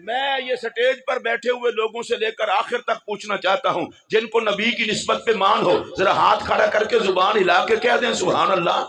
میں یہ سٹیج پر بیٹھے ہوئے لوگوں سے لے کر آخر تک پوچھنا چاہتا ہوں، جن کو نبی کی نسبت پہ مان ہو، ذرا ہاتھ کھڑا کر کے زبان ہلا کے کہہ دیں سبحان اللہ۔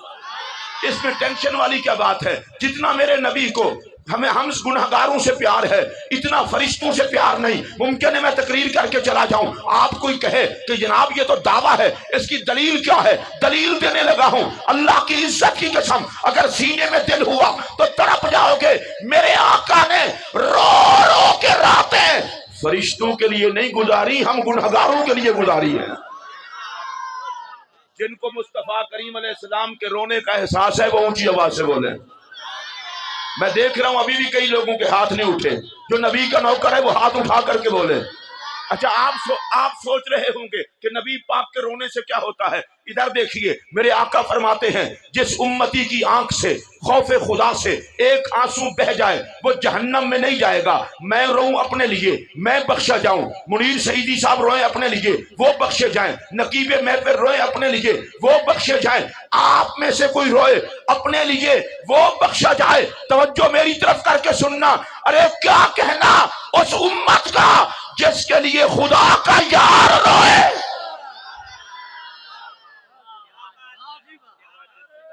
اس میں ٹینشن والی کیا بات ہے؟ جتنا میرے نبی کو ہم گناہگاروں سے پیار ہے، اتنا فرشتوں سے پیار نہیں۔ ممکن ہے میں تقریر کر کے چلا جاؤں، آپ کوئی کہے کہ جناب یہ تو دعویٰ ہے، اس کی دلیل کیا ہے؟ دلیل دینے لگا ہوں، اللہ کی عزت کی قسم اگر سینے میں دل ہوا تو تڑپ جاؤ گے۔ میرے آقا نے رو رو کے راتیں فرشتوں کے لیے نہیں گزاری، ہم گناہگاروں کے لیے گزاری ہے۔ جن کو مصطفیٰ کریم علیہ السلام کے رونے کا احساس ہے وہ اونچی آواز سے بولیں۔ میں دیکھ رہا ہوں ابھی بھی کئی لوگوں کے ہاتھ نہیں اٹھے، جو نبی کا نوکر ہے وہ ہاتھ اٹھا کر کے بولے۔ اچھا آپ سوچ رہے ہوں گے کہ نبی پاک کے رونے سے کیا ہوتا ہے؟ ادھر دیکھیے، میرے آقا فرماتے ہیں جس امتی کی آنکھ سے خوف خدا سے ایک آنسو بہ جائے وہ جہنم میں نہیں جائے گا۔ میں روؤں اپنے لیے میں بخشا جاؤں، منیر سعیدی صاحب روئیں اپنے لیے وہ بخشے جائیں، نقیب محفل روئے اپنے لیے وہ بخشے جائیں، آپ میں سے کوئی روئے اپنے لیے وہ بخشا جائے۔ توجہ میری طرف کر کے سننا، ارے کیا کہنا اس امت کا جس کے لیے خدا کا یار روئے۔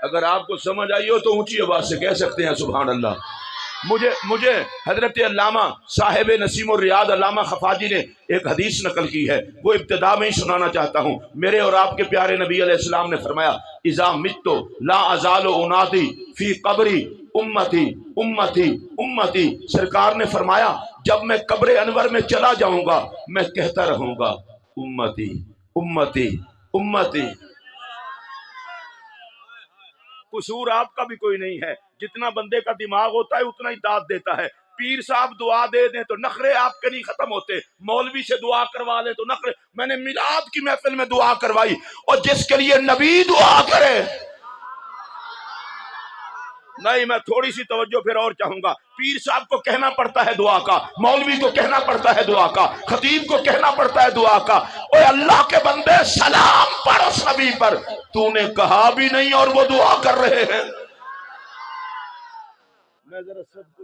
اگر آپ کو سمجھ آئی ہو تو اونچی آواز سے کہہ سکتے ہیں سبحان اللہ۔ مجھے حضرت علامہ صاحب نسیم الریاض علامہ خفاجی نے ایک حدیث نقل کی ہے، وہ ابتدا میں ہی سنانا چاہتا ہوں۔ میرے اور آپ کے پیارے نبی علیہ السلام نے فرمایا اذا مت لا ازال انادی فی قبری امتی امتی امتی۔ سرکار نے فرمایا جب میں قبر انور میں چلا جاؤں گا میں کہتا رہوں گا امتی امتی امتی۔ قصور آپ کا بھی کوئی نہیں ہے، جتنا بندے کا دماغ ہوتا ہے اتنا ہی داد دیتا ہے۔ پیر صاحب دعا دے دیں تو نخرے آپ کے نہیں ختم ہوتے، مولوی سے دعا کروا لیں تو نخرے۔ میں نے میلاد کی محفل میں دعا کروائی، اور جس کے لیے نبی دعا کرے، نہیں میں تھوڑی سی توجہ پھر اور چاہوں گا۔ پیر صاحب کو کہنا پڑتا ہے دعا کا، مولوی کو کہنا پڑتا ہے دعا کا، خطیب کو کہنا پڑتا ہے دعا کا۔ اوے اللہ کے بندے سلام پڑھ اس نبی پر، تو نے کہا بھی نہیں اور وہ دعا کر رہے ہیں۔ میں ذرا سب کو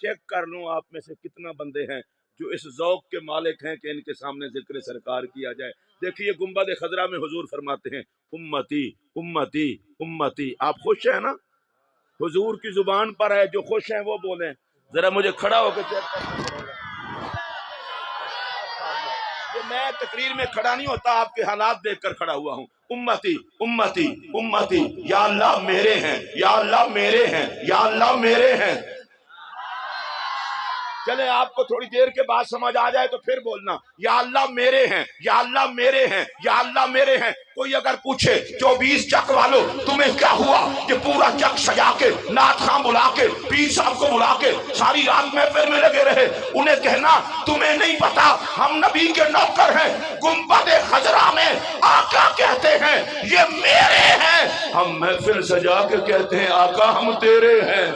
چیک کر لوں آپ میں سے کتنا بندے ہیں جو اس ذوق کے مالک ہیں کہ ان کے سامنے ذکر سرکار کیا جائے۔ دیکھیے گنبد خضرا میں حضور فرماتے ہیں امتی امتی امتی۔ آپ خوش ہیں نا؟ حضور کی زبان پر ہے، جو خوش ہیں وہ بولیں۔ ذرا مجھے کھڑا ہو کے چیک کرنا پڑے گا۔ میں تقریر میں کھڑا نہیں ہوتا، آپ کے حالات دیکھ کر کھڑا ہوا ہوں۔ امتی امتی امتی، یا اللہ میرے ہیں، یا اللہ میرے ہیں، یا اللہ میرے ہیں۔ چلے آپ کو تھوڑی دیر کے بعد سمجھ آ جائے تو پھر بولنا یا اللہ میرے ہیں، یا اللہ میرے ہیں، یا اللہ میرے ہیں۔ کوئی اگر پوچھے 24 چک والوں تمہیں کیا ہوا کہ پورا چک سجا کے نعت خواں بلا کے پیر صاحب کو بلا کے ساری رات محفل میں لگے رہے، انہیں کہنا تمہیں نہیں پتا ہم نبی کے نوکر ہیں۔ گنبد خضرا میں آقا کہتے ہیں یہ میرے ہیں، ہم محفل سجا کے کہتے ہیں آقا ہم تیرے ہیں۔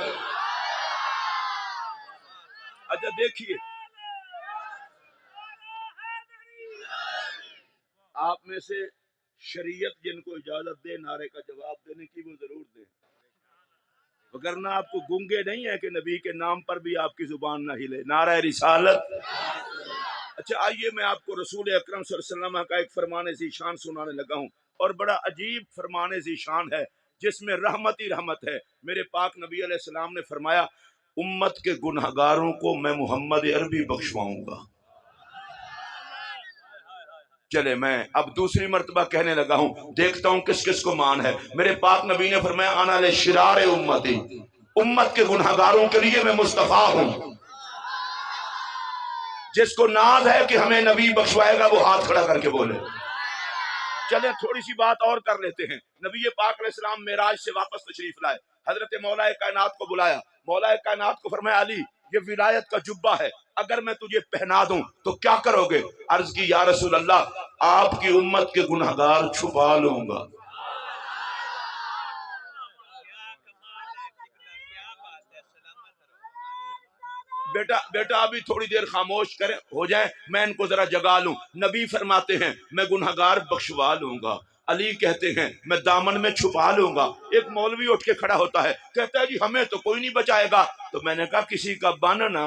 اچھا دیکھیے، آپ میں سے شریعت جن کو اجازت دے نعرے کا جواب دینے کی وہ ضرور دیں، وگرنہ آپ کو گنگے نہیں ہے کہ نبی کے نام پر بھی آپ کی زبان نہ ہلے۔ نعرہ رسالت۔ اچھا آئیے میں آپ کو رسول اکرم صلی اللہ علیہ وسلم کا ایک فرمان ذیشان سنانے لگا ہوں، اور بڑا عجیب فرمان ذیشان ہے جس میں رحمت ہی رحمت ہے۔ میرے پاک نبی علیہ السلام نے فرمایا امت کے گنہگاروں کو میں محمد عربی بخشواؤں گا۔ چلے میں اب دوسری مرتبہ کہنے لگا ہوں، دیکھتا ہوں کس کس کو مان ہے۔ میرے پاک نبی نے فرمایا انا لشرار امتی، امت کے گنہگاروں کے لیے میں مصطفیٰ ہوں۔ جس کو ناز ہے کہ ہمیں نبی بخشوائے گا وہ ہاتھ کھڑا کر کے بولے۔ چلیں تھوڑی سی بات اور کر لیتے ہیں۔ نبی پاک علیہ السلام معراج سے واپس تشریف لائے، حضرت مولا کائنات کو بلایا، مولا کائنات کو فرمایا علی یہ ولایت کا جبہ ہے، اگر میں تجھے پہنا دوں تو کیا کرو گے؟ عرض کی یا رسول اللہ آپ کی امت کے گنہگار چھپا لوں گا۔ بیٹا ابھی تھوڑی دیر خاموش کریں ہو جائیں، میں ان کو ذرا جگا لوں۔ نبی فرماتے ہیں میں گنہگار بخشوا لوں گا، علی کہتے ہیں میں دامن میں چھپا لوں گا۔ ایک مولوی اٹھ کے کھڑا ہوتا ہے کہتا ہے جی ہمیں تو کوئی نہیں بچائے گا، تو میں نے کہا کسی کا بننا